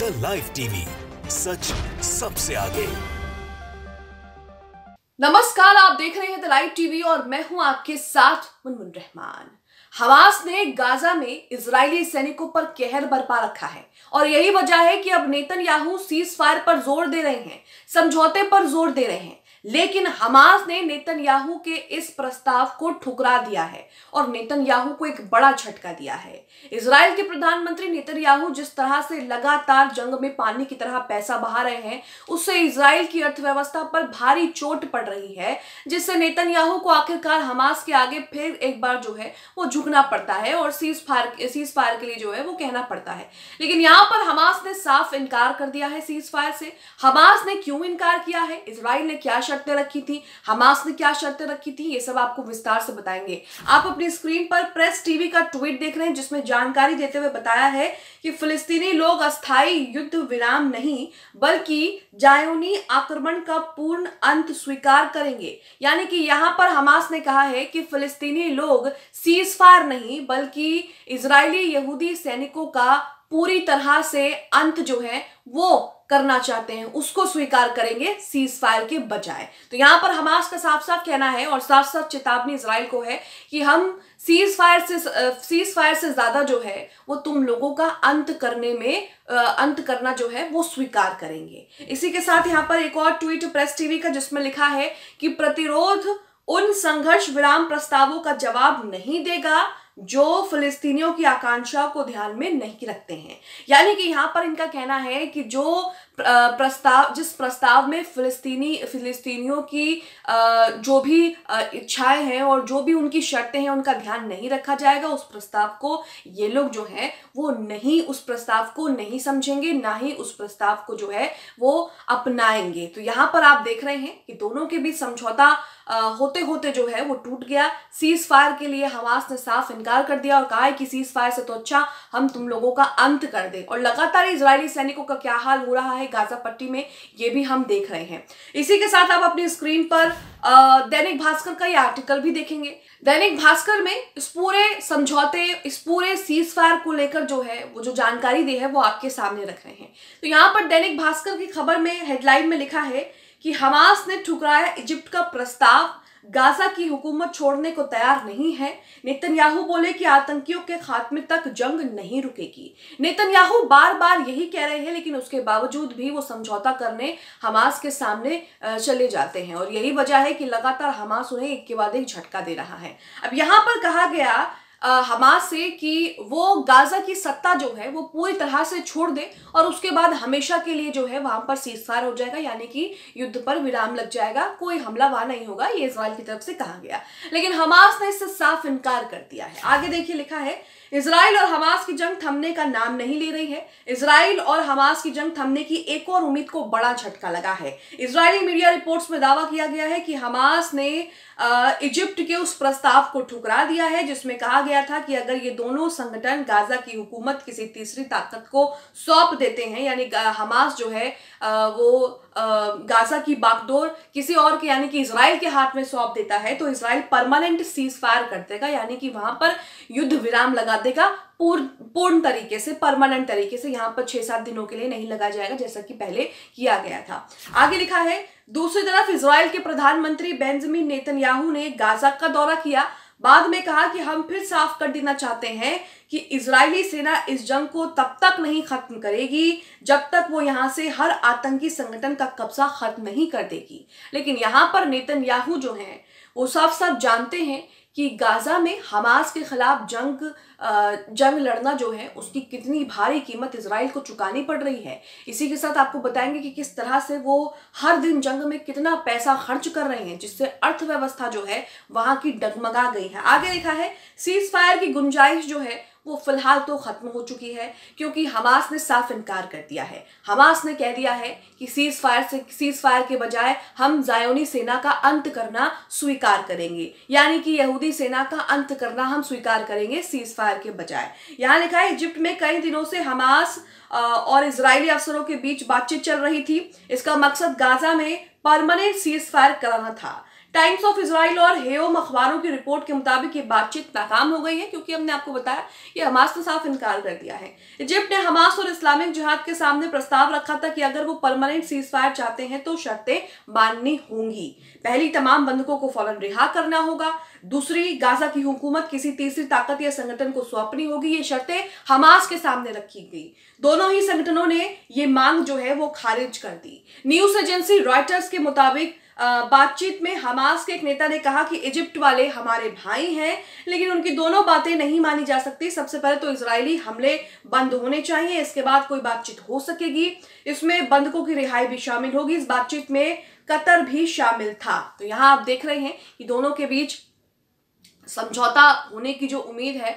The live TV, सच सबसे आगे। नमस्कार, आप देख रहे हैं द लाइव टीवी और मैं हूं आपके साथ मुनमुन रहमान। हमास ने गाजा में इजरायली सैनिकों पर कहर बरपा रखा है और यही वजह है कि अब नेतन्याहू सीज फायर पर जोर दे रहे हैं, समझौते पर जोर दे रहे हैं। लेकिन हमास ने नेतन्याहू के इस प्रस्ताव को ठुकरा दिया है और नेतन्याहू को एक बड़ा झटका दिया है। इजराइल के प्रधानमंत्री नेतन्याहू जिस तरह से लगातार जंग में पानी की तरह पैसा बहा रहे हैं, उससे इजराइल की अर्थव्यवस्था पर भारी चोट पड़ रही है, जिससे नेतन्याहू को आखिरकार हमास के आगे फिर एक बार जो है वो झुकना पड़ता है और सीज फायर के लिए जो है वो कहना पड़ता है। लेकिन यहाँ पर हमास ने साफ इनकार कर दिया है सीज फायर से। हमास ने क्यों इनकार किया है, इजराइल ने क्या शर्तें रखी थी, हमास ने क्या शर्तें रखी थी, ये सब आपको विस्तार से बताएंगे। आप अपनी स्क्रीन पर प्रेस टीवी का ट्वीट देख रहे हैं जिसमें जानकारी देते हुए बताया है कि फिलिस्तीनी लोग अस्थायी युद्ध विराम नहीं बल्कि जायोनी आक्रमण का पूर्ण अंत स्वीकार करेंगे। यानी कि यहां पर हमास ने कहा है कि फिलिस्तीनी लोग सीज फायर नहीं बल्कि इजरायली यहूदी सैनिकों का पूरी तरह से अंत जो है वो करना चाहते हैं, उसको स्वीकार करेंगे सीज फायर के बजाय। तो यहां पर हमास का साफ साफ कहना है और साफ साफ चेतावनी इजराइल को है कि हम सीज फायर से ज्यादा जो है वो तुम लोगों का अंत करना जो है वो स्वीकार करेंगे। इसी के साथ यहाँ पर एक और ट्वीट प्रेस टीवी का जिसमें लिखा है कि प्रतिरोध उन संघर्ष विराम प्रस्तावों का जवाब नहीं देगा जो फिलिस्तीनियों की आकांक्षा को ध्यान में नहीं रखते हैं। यानी कि यहाँ पर इनका कहना है कि जिस प्रस्ताव में फिलिस्तीनियों की जो भी इच्छाएं हैं और जो भी उनकी शर्तें हैं उनका ध्यान नहीं रखा जाएगा, उस प्रस्ताव को ये लोग जो है वो उस प्रस्ताव को नहीं समझेंगे, ना ही उस प्रस्ताव को जो है वो अपनाएंगे। तो यहाँ पर आप देख रहे हैं कि दोनों के बीच समझौता होते होते जो है वो टूट गया। सीज फायर के लिए हमास ने साफ इनकार कर दिया और कहा है कि सीज फायर से तो अच्छा हम तुम लोगों का अंत कर दे। और लगातार इजरायली सैनिकों का क्या हाल हो रहा है गाजा पट्टी में, ये भी हम देख रहे हैं। इसी के साथ आप अपनी स्क्रीन पर दैनिक भास्कर का ये आर्टिकल भी देखेंगे। दैनिक भास्कर में इस पूरे समझौते, इस पूरे सीज फायर को लेकर जो है वो जो जानकारी दी है वो आपके सामने रख रहे हैं। तो यहाँ पर दैनिक भास्कर की खबर में हेडलाइन में लिखा है कि हमास ने ठुकराया इजिप्ट का प्रस्ताव, गाजा की हुकूमत छोड़ने को तैयार नहीं है। नेतन्याहू बोले कि आतंकियों के खात्मे तक जंग नहीं रुकेगी। नेतन्याहू बार बार यही कह रहे हैं लेकिन उसके बावजूद भी वो समझौता करने हमास के सामने चले जाते हैं और यही वजह है कि लगातार हमास उन्हें एक के बाद एक झटका दे रहा है। अब यहाँ पर कहा गया हमास से कि वो गाजा की सत्ता जो है वो पूरी तरह से छोड़ दे और उसके बाद हमेशा के लिए जो है वहां पर सीज फायर हो जाएगा, यानी कि युद्ध पर विराम लग जाएगा, कोई हमला वहां नहीं होगा, ये इजराइल की तरफ से कहा गया। लेकिन हमास ने इससे साफ इनकार कर दिया है। आगे देखिए लिखा है, इजराइल और हमास की जंग थमने का नाम नहीं ले रही है। इजराइल और हमास की जंग थमने की एक और उम्मीद को बड़ा झटका लगा है। इजरायली मीडिया रिपोर्ट्स में दावा किया गया है कि हमास ने इजिप्ट के उस प्रस्ताव को ठुकरा दिया है जिसमें कहा गया था कि अगर ये दोनों संगठन गाजा की हुकूमत किसी तीसरी ताकत को सौंप देते हैं, यानी हमास जो है वो गाजा की बागडोर किसी और के यानी कि इजराइल के हाथ में सौंप देता है, तो इजराइल परमानेंट सीज फायर कर देगा, यानी कि वहां पर युद्ध विराम लगा देगा पूर्ण तरीके से, परमानेंट तरीके से। यहाँ पर 6-7 दिनों के लिए नहीं लगा जाएगा जैसा कि पहले किया गया था। आगे लिखा है, दूसरी तरफ इजराइल के प्रधानमंत्री बेंजामिन नेतन्याहू ने गाजा का दौरा किया। बाद में कहा कि हम फिर साफ कर देना चाहते हैं कि इजरायली सेना इस जंग को तब तक नहीं खत्म करेगी जब तक वो यहां से हर आतंकी संगठन का कब्जा खत्म नहीं कर देगी। लेकिन यहां पर नेतन्याहू जो हैं वो साफ साफ जानते हैं कि गाजा में हमास के खिलाफ जंग लड़ना जो है उसकी कितनी भारी कीमत इजराइल को चुकानी पड़ रही है। इसी के साथ आपको बताएंगे कि किस तरह से वो हर दिन जंग में कितना पैसा खर्च कर रहे हैं जिससे अर्थव्यवस्था जो है वहां की डगमगा गई है। आगे लिखा है, सीज फायर की गुंजाइश जो है वो फिलहाल तो खत्म हो चुकी है क्योंकि हमास ने साफ इनकार कर दिया है। हमास ने कह दिया है कि सीज फायर के बजाय हम जायोनी सेना का अंत करना स्वीकार करेंगे, यानी कि यहूदी सेना का अंत करना हम स्वीकार करेंगे सीज फायर के बजाय। यहाँ लिखा है, इजिप्ट में कई दिनों से हमास और इजरायली अफसरों के बीच बातचीत चल रही थी। इसका मकसद गाजा में परमानेंट सीज फायर कराना था। टाइम्स ऑफ इजराइल और हेयोम अखबारों की रिपोर्ट के मुताबिक ये बातचीत नाकाम हो गई है, क्योंकि हमने आपको बताया ये हमास ने साफ इनकार कर दिया है। इजिप्ट ने हमास और इस्लामिक जिहाद के सामने प्रस्ताव रखा था कि अगर वो परमानेंट सीजफायर चाहते हैं तो शर्तें माननी होंगी। पहली, तमाम बंधकों को फौरन रिहा करना होगा। दूसरी, गाजा की हुकूमत किसी तीसरी ताकत या संगठन को सौंपनी होगी। ये शर्तें हमास के सामने रखी गई। दोनों ही संगठनों ने ये मांग जो है वो खारिज कर दी। न्यूज एजेंसी रॉयटर्स के मुताबिक बातचीत में हमास के एक नेता ने कहा कि इजिप्ट वाले हमारे भाई हैं, लेकिन उनकी दोनों बातें नहीं मानी जा सकती। सबसे पहले तो इजरायली हमले बंद होने चाहिए, इसके बाद कोई बातचीत हो सकेगी। इसमें बंधकों की रिहाई भी शामिल होगी। इस बातचीत में कतर भी शामिल था। तो यहाँ आप देख रहे हैं कि दोनों के बीच समझौता होने की जो उम्मीद है,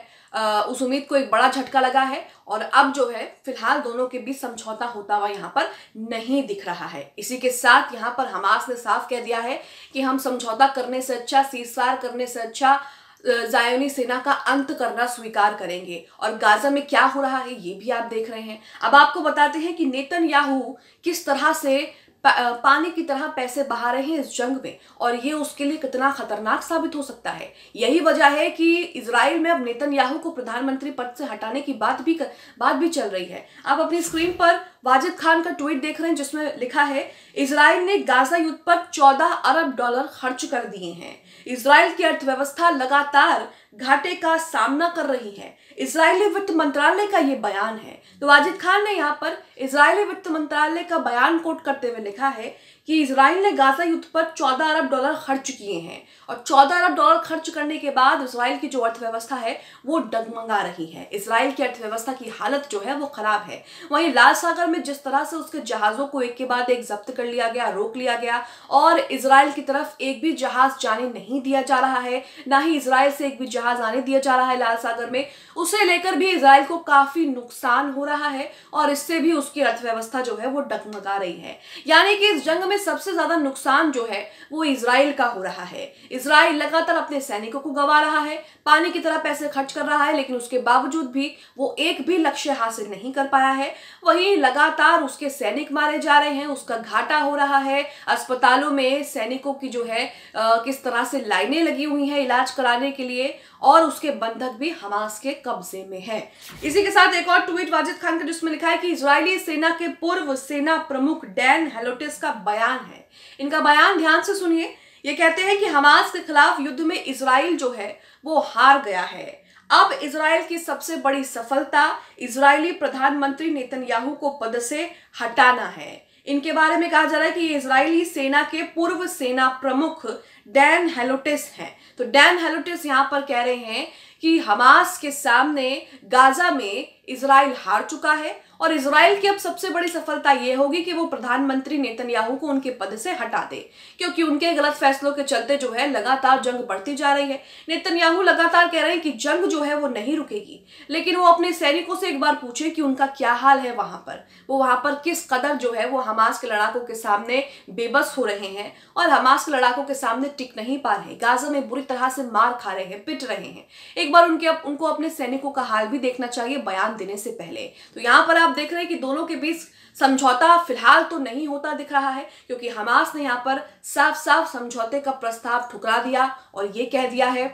उस उम्मीद को एक बड़ा झटका लगा है और अब जो है फिलहाल दोनों के बीच समझौता होता हुआ यहाँ पर नहीं दिख रहा है। इसी के साथ यहाँ पर हमास ने साफ कह दिया है कि हम समझौता करने से अच्छा, सीजफायर करने से अच्छा ज़ायोनी सेना का अंत करना स्वीकार करेंगे। और गाजा में क्या हो रहा है ये भी आप देख रहे हैं। अब आपको बताते हैं कि नेतन्याहू किस तरह से पानी की तरह पैसे बहा रहे हैं इस जंग में, और ये उसके लिए कितना खतरनाक साबित हो सकता है। यही वजह है कि इजराइल में अब नेतन्याहू को प्रधानमंत्री पद से हटाने की बात भी चल रही है। आप अपनी स्क्रीन पर वाजिद खान का ट्वीट देख रहे हैं, जिसमें लिखा है, इजराइल ने गाजा युद्ध पर $14 अरब खर्च कर दिए हैं। इजराइल की अर्थव्यवस्था लगातार घाटे का सामना कर रही है। इजरायली वित्त मंत्रालय का ये बयान है। तो वाजिद खान ने यहाँ पर इजरायली वित्त मंत्रालय का बयान कोट करते हुए लिखा है कि इजराइल ने गाजा युद्ध पर $14 अरब खर्च किए हैं, और $14 अरब खर्च करने के बाद इजराइल की जो अर्थव्यवस्था है वो डगमगा रही है। इजराइल की अर्थव्यवस्था की हालत जो है वो खराब है। वहीं लाल सागर में जिस तरह से उसके जहाजों को एक के बाद एक जब्त कर लिया गया, रोक लिया गया, और इजराइल की तरफ एक भी जहाज जाने नहीं दिया जा रहा है, ना ही इजराइल से एक भी जहाज आने दिया जा रहा है लाल सागर में, उसे लेकर भी इजराइल को काफी नुकसान हो रहा है और इससे भी उसकी अर्थव्यवस्था जो है वो डगमगा रही है। यानी कि इस जंग में सबसे ज्यादा नुकसान जो है वो इजराइल का हो रहा है। इजराइल लगातार अपने सैनिकों को गंवा रहा है, पानी की तरह पैसे खर्च कर रहा है, लेकिन उसके बावजूद भी वो एक भी लक्ष्य हासिल नहीं कर पाया है। वहीं लगातार उसके सैनिक मारे जा रहे हैं, उसका घाटा हो रहा है। अस्पतालों में सैनिकों की जो है किस तरह से लाइनें लगी हुई हैं इलाज कराने के लिए, और उसके बंधक भी हमास के कब्जे में है। इसी के साथ एक और ट्वीट वाजिद खान का, जिसमें लिखा है कि इजरायली सेना के पूर्व सेना प्रमुख डैन हेलोटिस का बयान है। इनका बयान ध्यान से सुनिए। ये कहते हैं कि हमास के खिलाफ युद्ध में इजराइल जो है वो हार गया है। अब इजराइल की सबसे बड़ी सफलता इजरायली प्रधानमंत्री नेतन्याहू को पद से हटाना है। इनके बारे में कहा जा रहा है कि ये इजरायली सेना के पूर्व सेना प्रमुख डैन हेलोटिस हैं। तो डैन हेलोटिस यहाँ पर कह रहे हैं कि हमास के सामने गाजा में इजराइल हार चुका है और इजराइल की अब सबसे बड़ी सफलता यह होगी कि वो प्रधानमंत्री नेतन्याहू को उनके पद से हटा दे, क्योंकि उनके गलत फैसलों के चलते जो है लगातार जंग बढ़ती जा रही है। नेतन्याहू लगातार कह रहे हैं कि जंग जो है वो नहीं रुकेगी, लेकिन वो अपने सैनिकों से एक बार पूछे कि उनका क्या हाल है वहां पर, वो वहां पर किस कदर जो है वो हमास के लड़ाकों के सामने बेबस हो रहे हैं और हमास के लड़ाकों के सामने टिक नहीं पा रहे, गाजा में बुरी तरह से मार खा रहे हैं, पिट रहे हैं। एक बार उनको अपने सैनिकों का हाल भी देखना चाहिए बयान देने से पहले। तो यहाँ पर आप देख रहे हैं कि दोनों के बीच समझौता फिलहाल तो नहीं होता दिख रहा है, क्योंकि हमास ने यहाँ पर साफ साफ समझौते का प्रस्ताव ठुकरा दिया और ये कह दिया है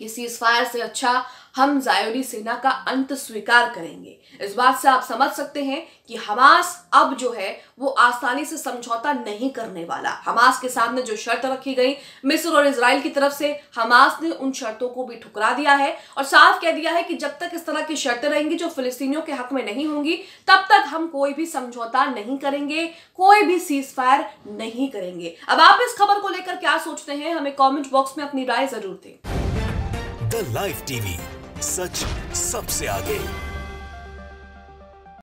कि सीजफायर से अच्छा हम ज़ायोनी सेना का अंत स्वीकार करेंगे। इस बात से आप समझ सकते हैं कि हमास अब जो है वो आसानी से समझौता नहीं करने वाला। हमास के सामने जो शर्त रखी गई मिस्र और इजराइल की तरफ से, हमास ने उन शर्तों को भी ठुकरा दिया है और साफ कह दिया है कि जब तक इस तरह की शर्तें रहेंगी जो फिलिस्तीनियों के हक में नहीं होंगी, तब तक हम कोई भी समझौता नहीं करेंगे, कोई भी सीजफायर नहीं करेंगे। अब आप इस खबर को लेकर क्या सोचते हैं, हमें कॉमेंट बॉक्स में अपनी राय जरूर दें। द लाइव टीवी, सच सबसे आगे।